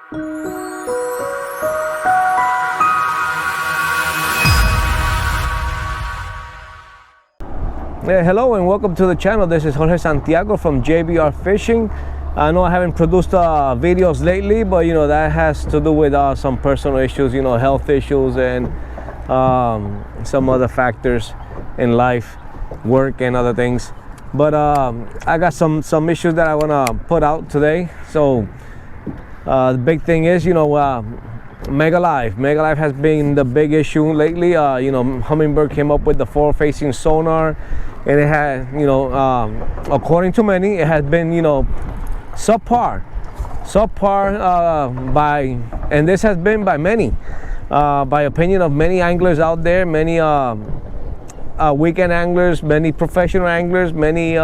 Hello and welcome to the channel. This is Jorge Santiago from JBR Fishing. I know I haven't produced videos lately, but you know that has to do with some personal issues, you know, health issues and some other factors in life, work and other things. But I got some issues that I want to put out today. So the big thing is, you know, Mega Live has been the big issue lately. You know, Humminbird came up with the forward-facing sonar, and it had, you know, according to many, it has been, you know, subpar by, and this has been by many, by opinion of many anglers out there, many weekend anglers, many professional anglers, many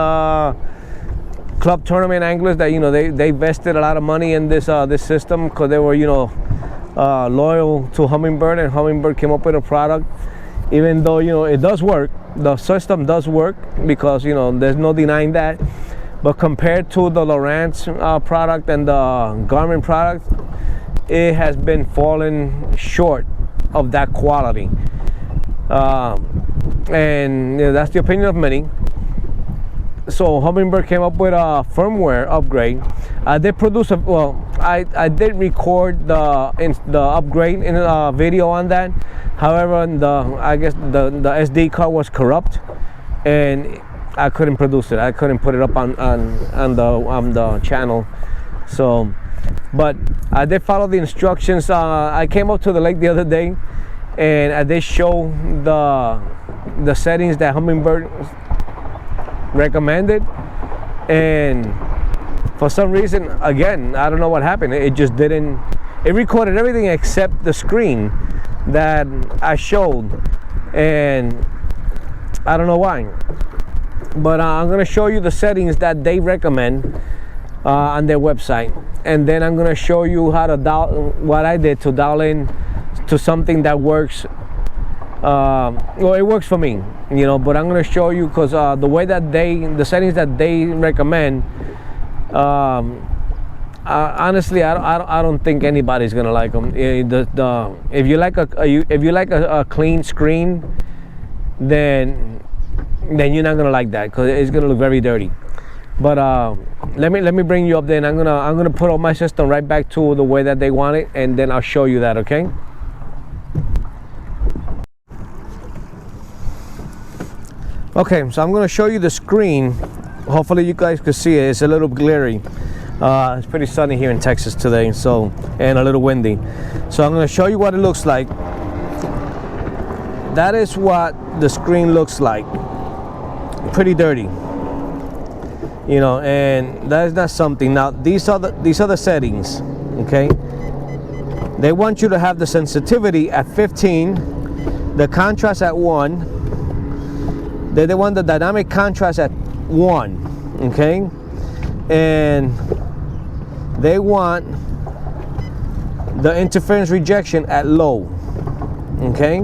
club tournament anglers that, you know, they invested a lot of money in this this system because they were, you know, loyal to Humminbird, and Humminbird came up with a product. Even though, you know, it does work, the system does work, because, you know, there's no denying that. But compared to the Lowrance product and the Garmin product, it has been falling short of that quality. And you know, that's the opinion of many. So Humminbird came up with a firmware upgrade. They produced a, well, I did record the upgrade in a video on that. However, I guess the SD card was corrupt, and I couldn't produce it. I couldn't put it up on the channel. So, but I did follow the instructions. I came up to the lake the other day, and I did show the settings that Humminbird recommended, and for some reason, again, I don't know what happened. It just didn't. It recorded everything except the screen that I showed, and I don't know why. But I'm gonna show you the settings that they recommend on their website, and then I'm gonna show you how to what I did to dial in to something that works. Well, it works for me, you know, but I'm gonna show you, because the way that the settings that they recommend, honestly, I don't think anybody's gonna like them. If you like a clean screen, then you're not gonna like that, because it's gonna look very dirty. But let me bring you up there, and I'm gonna put all my system right back to the way that they want it, and then I'll show you that. Okay. Okay, so I'm going to show you the screen. Hopefully you guys can see it. It's a little glary. It's pretty sunny here in Texas today, so, and a little windy. So I'm going to show you what it looks like. That is what the screen looks like. Pretty dirty, you know, and that is not something. Now these are the settings. Okay, they want you to have the sensitivity at 15, the contrast at 1. They want the dynamic contrast at 1, okay? And they want the interference rejection at low, okay?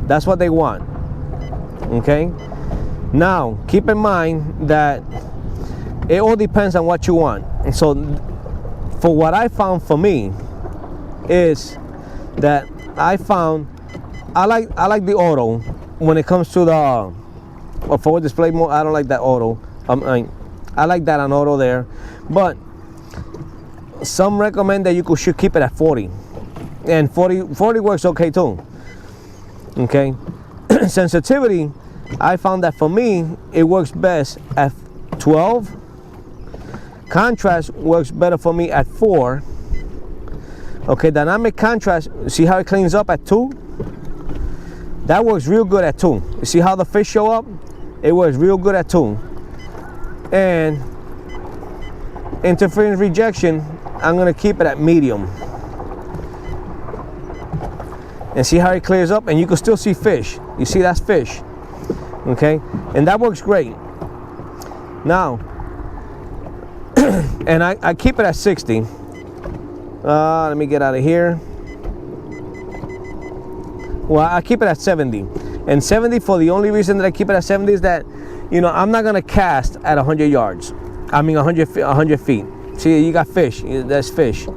That's what they want, okay? Now, keep in mind that it all depends on what you want. And so, for what I found for me is that I like the auto when it comes to the or forward display mode. I don't like that auto. I like that on auto there, but some recommend that you should keep it at 40, and 40 works okay too. Okay. Sensitivity, I found that for me it works best at 12. Contrast works better for me at 4. Okay, dynamic contrast, see how it cleans up at 2? That works real good at 2. You see how the fish show up? It works real good at 2. And interference rejection, I'm gonna keep it at medium. And see how it clears up? And you can still see fish. You see, that's fish. Okay? And that works great. Now, and I keep it at 60. Let me get out of here. Well, I keep it at 70. And 70, for the only reason that I keep it at 70 is that, you know, I'm not gonna cast at 100 yards. I mean 100 feet. See, you got fish, that's fish.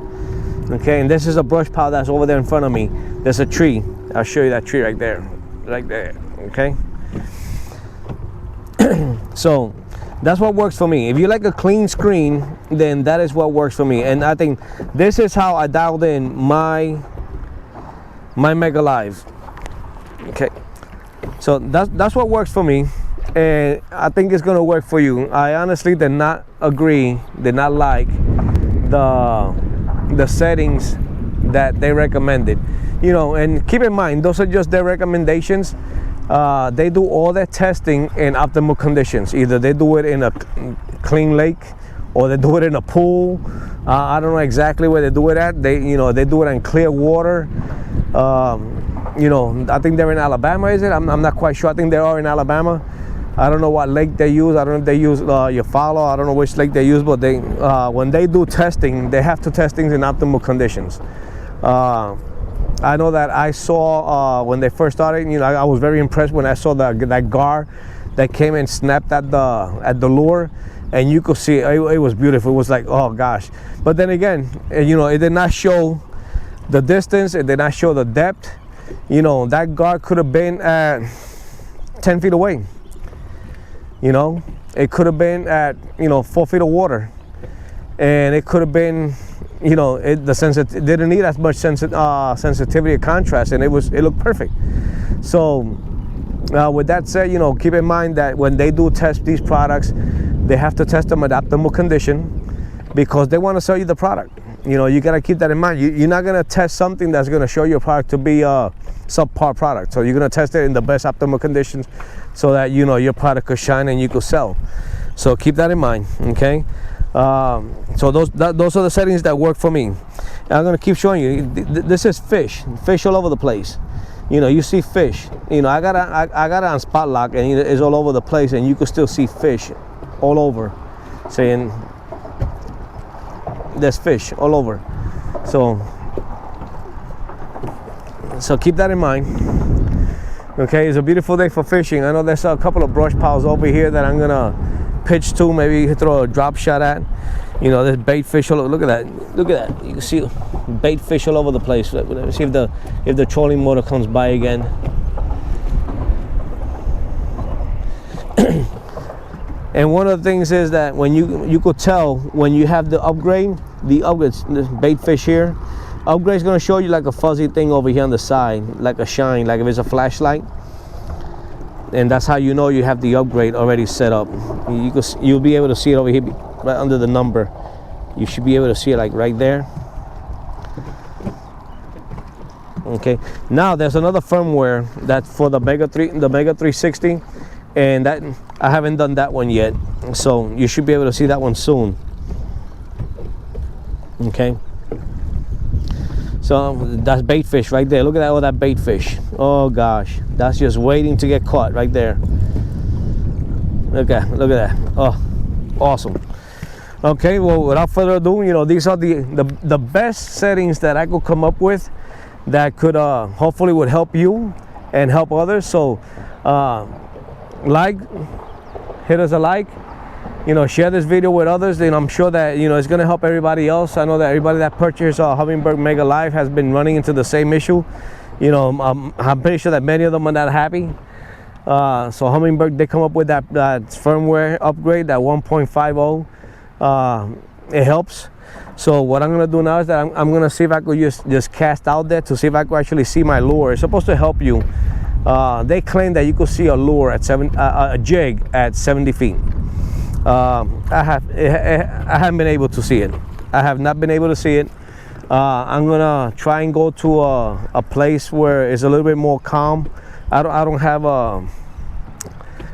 Okay, and this is a brush pile that's over there in front of me. There's a tree. I'll show you that tree right there. Okay. So that's what works for me. If you like a clean screen, then that is what works for me. And I think this is how I dialed in my Mega Live. Okay, so that's what works for me, and I think it's gonna work for you. I honestly did not like the settings that they recommended. You know, and keep in mind, those are just their recommendations. They do all their testing in optimal conditions. Either they do it in a clean lake, or they do it in a pool. I don't know exactly where they do it at. They do it in clear water. You know, I think they're in Alabama, is it? I'm not quite sure. I think they are in Alabama. I don't know what lake they use. I don't know if they use Eufaula. I don't know which lake they use, but they when they do testing, they have to test things in optimal conditions. I know that I saw when they first started, you know, I was very impressed when I saw that gar that came and snapped at the lure, and you could see it was beautiful. It was like, oh gosh. But then again, you know, it did not show the distance. It did not show the depth. You know, that gar could have been at 10 feet away. You know, it could have been at, you know, 4 feet of water, and it could have been, you know, it didn't need as much sensitivity or contrast, and it looked perfect. So with that said, you know, keep in mind that when they do test these products, they have to test them at optimal condition, because they want to sell you the product. You know, you got to keep that in mind. You're not going to test something that's going to show your product to be a subpar product. So you're going to test it in the best optimal conditions, so that, you know, your product could shine and you could sell. So keep that in mind, okay? So those are the settings that work for me. And I'm going to keep showing you. This is fish all over the place. You know, you see fish. You know, I got it on spot lock, and it's all over the place, and you can still see fish all over. Saying there's fish all over. So keep that in mind. Okay, it's a beautiful day for fishing. I know there's a couple of brush piles over here that I'm gonna pitch to, maybe throw a drop shot at. You know, there's bait fish all over. Look at that. You can see bait fish all over the place. Let me see if the trolling motor comes by again. And one of the things is that when you could tell when you have the upgrade, this bait fish here, upgrade is going to show you like a fuzzy thing over here on the side, like a shine, like if it's a flashlight. And that's how you know you have the upgrade already set up. You'll be able to see it over here, right under the number. You should be able to see it like right there. Okay. Now there's another firmware that's for the Mega 360, and that I haven't done that one yet. So you should be able to see that one soon. Okay. So that's bait fish right there. Look at all that bait fish. Oh gosh, that's just waiting to get caught right there. Look at that. Oh, awesome. Okay, well, without further ado, you know, these are the best settings that I could come up with that could hopefully would help you and help others. So hit us a like. You know, share this video with others, and I'm sure that, you know, it's going to help everybody else. I know that everybody that purchased Humminbird Mega Live has been running into the same issue. You know, I'm pretty sure that many of them are not happy. So Humminbird, they come up with that firmware upgrade, that 1.50. It helps. So what I'm going to do now is that I'm going to see if I could just cast out there to see if I could actually see my lure. It's supposed to help you. They claim that you could see a lure at a jig at 70 feet. I haven't been able to see it. I have not been able to see it. I'm gonna try and go to a place where it's a little bit more calm. I don't have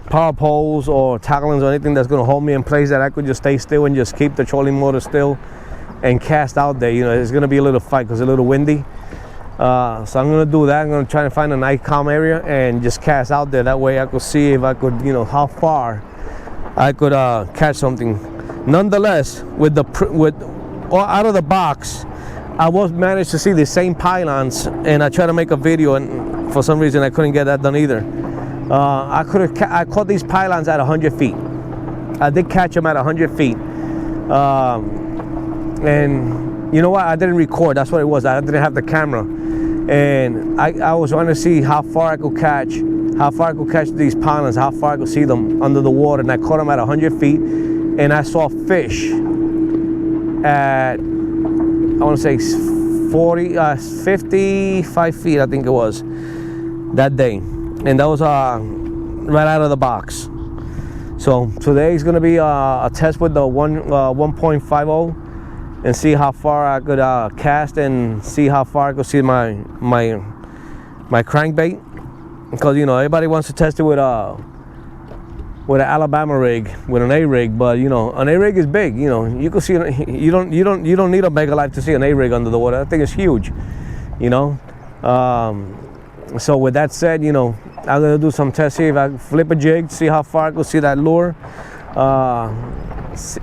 power poles or tacklings or anything that's gonna hold me in place that I could just stay still and just keep the trolling motor still and cast out there. You know, it's gonna be a little fight because it's a little windy. So I'm gonna do that. I'm gonna try to find a nice calm area and just cast out there. That way I could see if I could, you know, how far I could catch something. Nonetheless, out of the box, I was managed to see the same pylons, and I tried to make a video, and for some reason I couldn't get that done either. I caught these pylons at 100 feet. I did catch them at 100 feet, and You know what? I didn't record. That's what it was. I didn't have the camera, and I was trying to see how far I could catch these pileons, how far I could see them under the water, and I caught them at 100 feet, and I saw fish at, I want to say 55 feet, I think it was, that day, and that was right out of the box. So today is going to be a test with the 1.50 and see how far I could cast and see how far I could see my crankbait, because you know everybody wants to test it with an Alabama rig, with an A rig, but you know an A rig is big. You know you can see you don't need a Mega Life to see an A rig under the water. That thing is huge, you know. So with that said, you know, I'm gonna do some tests here. If I flip a jig, see how far I can see that lure.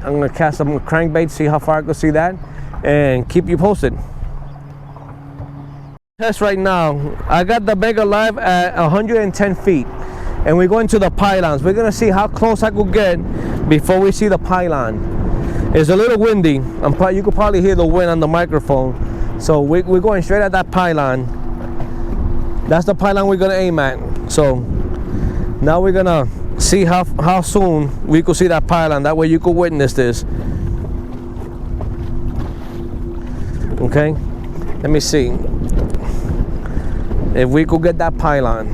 I'm gonna cast some crankbait, see how far I can see that, and keep you posted. Test right now. I got the Mega Live at 110 feet, and we're going to the pylons. We're gonna see how close I could get before we see the pylon. It's a little windy. You could probably hear the wind on the microphone. So we're going straight at that pylon. That's the pylon we're gonna aim at. So now we're gonna see how soon we could see that pylon. That way you could witness this. Okay, let me see if we could get that pylon.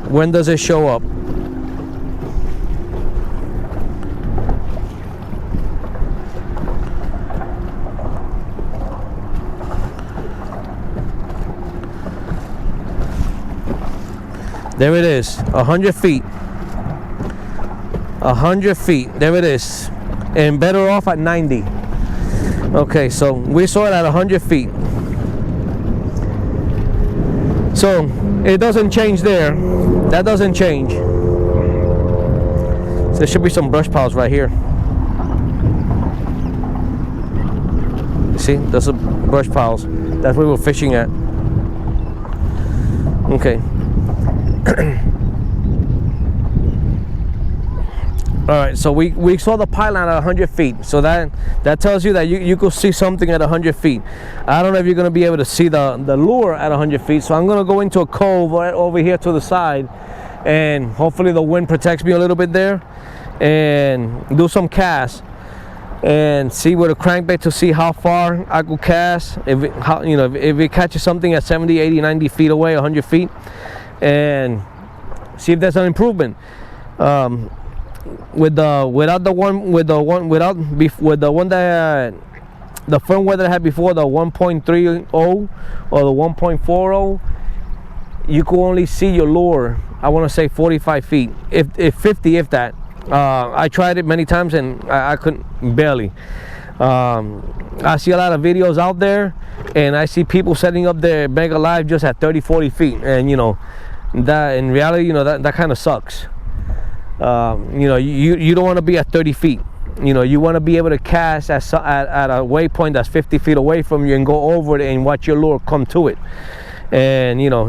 When does it show up? There it is, 100 feet. 100 feet, there it is. And better off at 90. Okay, so we saw it at 100 feet. So it doesn't change there. That doesn't change. So there should be some brush piles right here. See, there's some brush piles. That's where we're fishing at. Okay. All right, so we saw the pylon at 100 feet. So that tells you that you could see something at 100 feet. I don't know if you're going to be able to see the lure at 100 feet. So I'm going to go into a cove right over here to the side, and hopefully the wind protects me a little bit there, and do some casts and see with a crankbait to see how far I could cast. If it catches something at 70, 80, 90 feet away, 100 feet, and see if there's an improvement. With the one that the firmware that I had before, the 1.30 or the 1.40, you could only see your lure, I want to say 45 feet, if 50, if that. I tried it many times and I couldn't, barely. I see a lot of videos out there, and I see people setting up their Mega Live just at 30, 40 feet, and you know that in reality, you know, that kind of sucks. You know, you don't want to be at 30 feet. You know, you want to be able to cast at a waypoint that's 50 feet away from you and go over it and watch your lure come to it. And you know,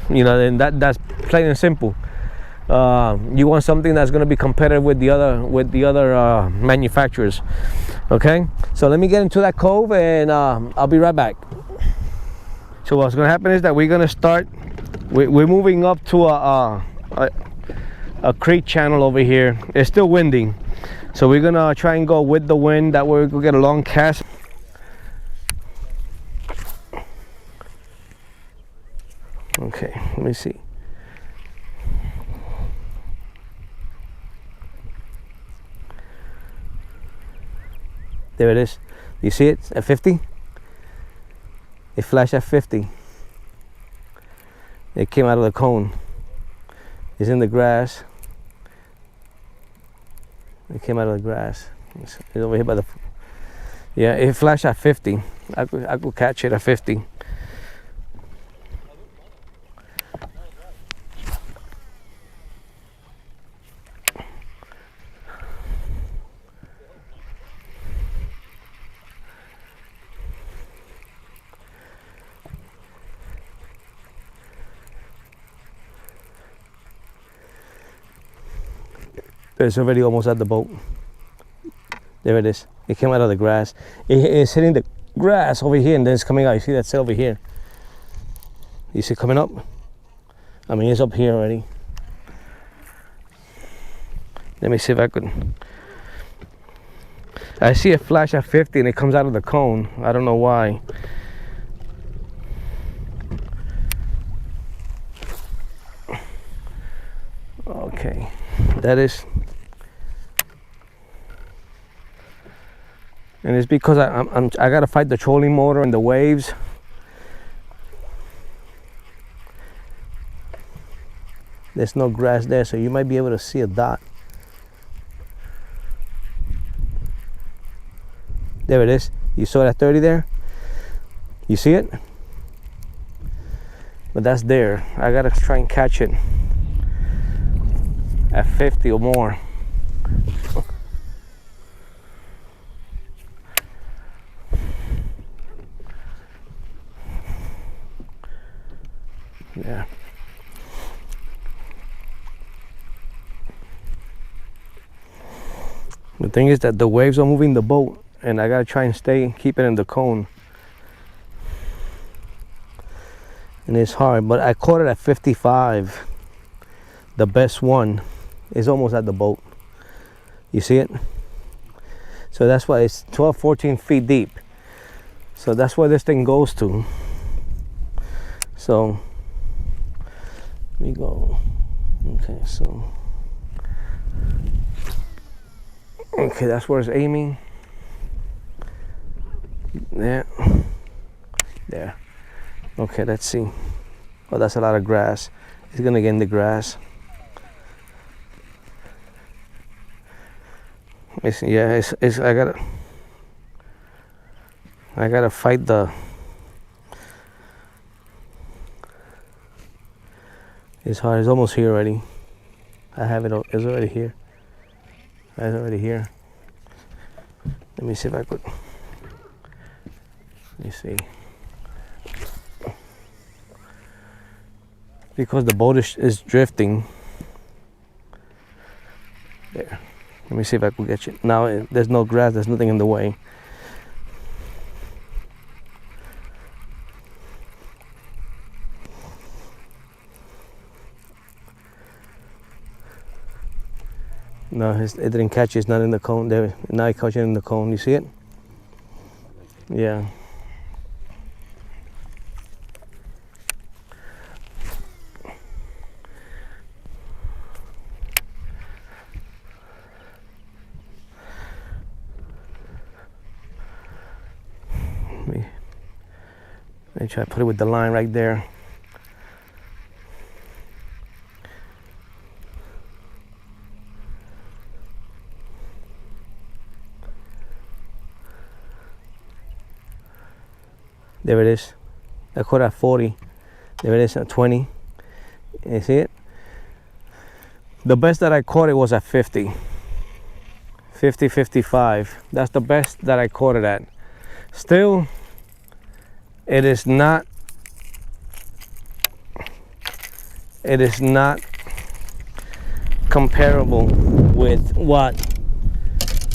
and that's plain and simple. You want something that's going to be competitive with the other manufacturers. Okay, so let me get into that cove, and I'll be right back. So what's going to happen is that we're going to start. We're moving up to a creek channel over here. It's still windy, so we're gonna try and go with the wind. That way we can get a long cast. Okay, let me see. There it is. You see it at 50? It flashed at 50. It came out of the cone. It's in the grass. It came out of the grass. It's over here by the. Yeah, it flashed at 50. I could catch it at 50. It's already almost at the boat. There it is. It came out of the grass. It's hitting the grass over here, and then it's coming out. You see that cell over here? You see it coming up? I mean, it's up here already. Let me see if I could. I see a flash at 50 and it comes out of the cone. I don't know why. Okay, that is. And it's because I gotta fight the trolling motor and the waves. There's no grass there, so you might be able to see a dot. There it is. You saw that 30 there? You see it? But that's there. I gotta try and catch it at 50 or more. Yeah. The thing is that the waves are moving the boat, and I gotta try and keep it in the cone. And it's hard, but I caught it at 55. The best one is almost at the boat. You see it? So that's why it's 12, 14 feet deep. So that's where this thing goes to. So let me go. Okay, so okay, that's where it's aiming. There. There. Okay, let's see. Oh, that's a lot of grass. It's gonna get in the grass. It's I gotta fight the. It's hard. It's almost here already. I have it. It's already here. It's already here. Let me see if I could. Let me see. Because the boat is drifting. There. Let me see if I could get you. Now there's no grass. There's nothing in the way. No, it didn't catch it. It's not in the cone. There. Now it caught it in the cone. You see it? Yeah. Let me try to put it with the line right there. There it is. I caught at 40. There it is at 20. You see it? The best that I caught it was at 50. 50, 55. That's the best that I caught it at. Still, it is not comparable with what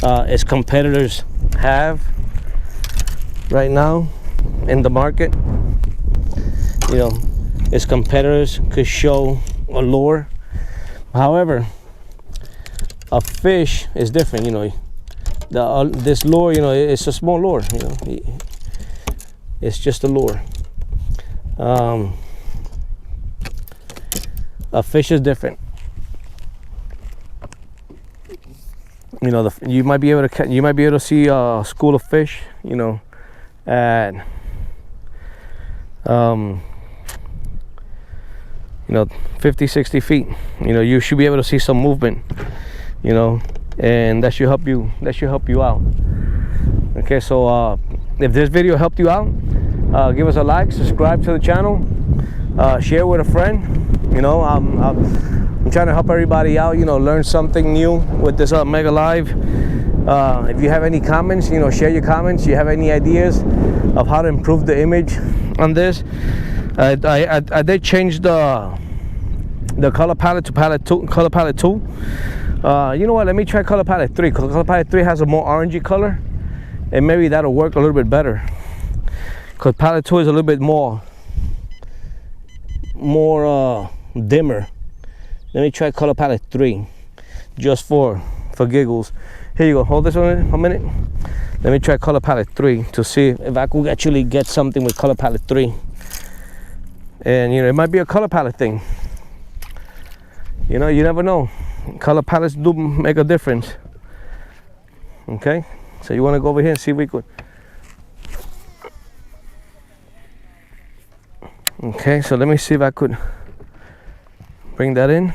its competitors have right now in the market. You know, its competitors could show a lure. However, a fish is different. You know, this lure, you know, it's a small lure. You know, it's just a lure. A fish is different. You know, you might be able to see a school of fish. You know, at you know, 50, 60 feet. You know, you should be able to see some movement. You know, and that should help you. That should help you out. Okay, so if this video helped you out, give us a like, subscribe to the channel, share with a friend. You know, I'm trying to help everybody out. You know, learn something new with this Mega Live. If you have any comments, you know, share your comments. You have any ideas of how to improve the image on this? I did change the color palette to color palette 2. You know what, let me try color palette 3, because color palette 3 has a more orangey color, and maybe that'll work a little bit better, because palette 2 is a little bit more dimmer. Let me try color palette 3 just for giggles. Here you go, hold this one a minute. Let me try color palette 3 to see if I could actually get something with color palette 3. And you know, it might be a color palette thing. You know, you never know. Color palettes do make a difference. Okay, so you want to go over here and see if we could. Okay, so let me see if I could bring that in.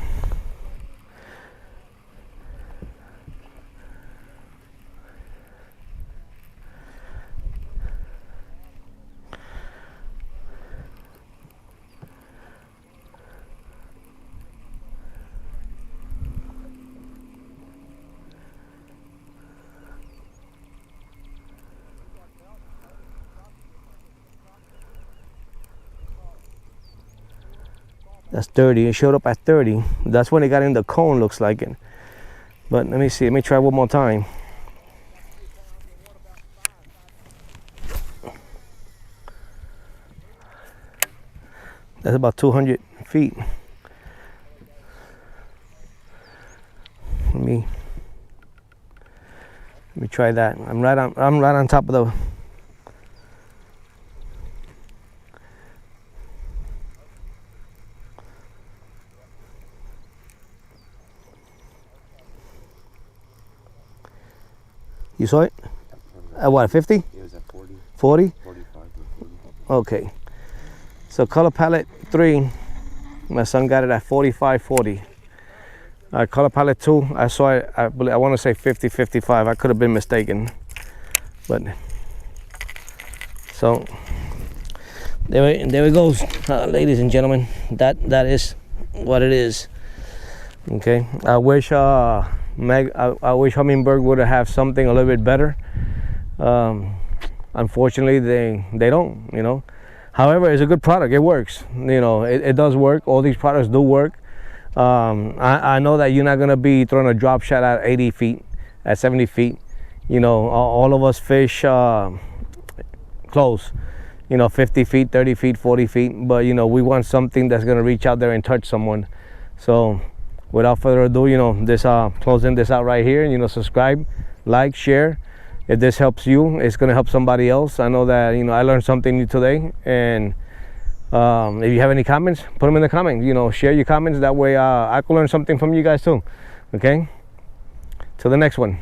That's 30. It showed up at 30. That's when it got in the cone, looks like it. But let me see. Let me try one more time. That's about 200 feet. Let me try that. I'm right on top of the. You saw it? At what, 50? It was at 40. 40? 45 or 40. Okay. So color palette 3, my son got it at 45, 40. Color palette 2, I saw it, I want to say 50, 55. I could have been mistaken. But, so, there it goes, ladies and gentlemen. That is what it is. Okay. I wish Humminbird would have something a little bit better. Unfortunately, they don't, you know. However, it's a good product. It works. You know, it does work. All these products do work. I know that you're not going to be throwing a drop shot at 80 feet, at 70 feet. You know, all of us fish close, you know, 50 feet, 30 feet, 40 feet. But, you know, we want something that's going to reach out there and touch someone. So, without further ado, you know, this closing this out right here. You know, subscribe, like, share. If this helps you, it's going to help somebody else. I know that, you know, I learned something new today. And if you have any comments, put them in the comments. You know, share your comments. That way I can learn something from you guys too. Okay? Till the next one.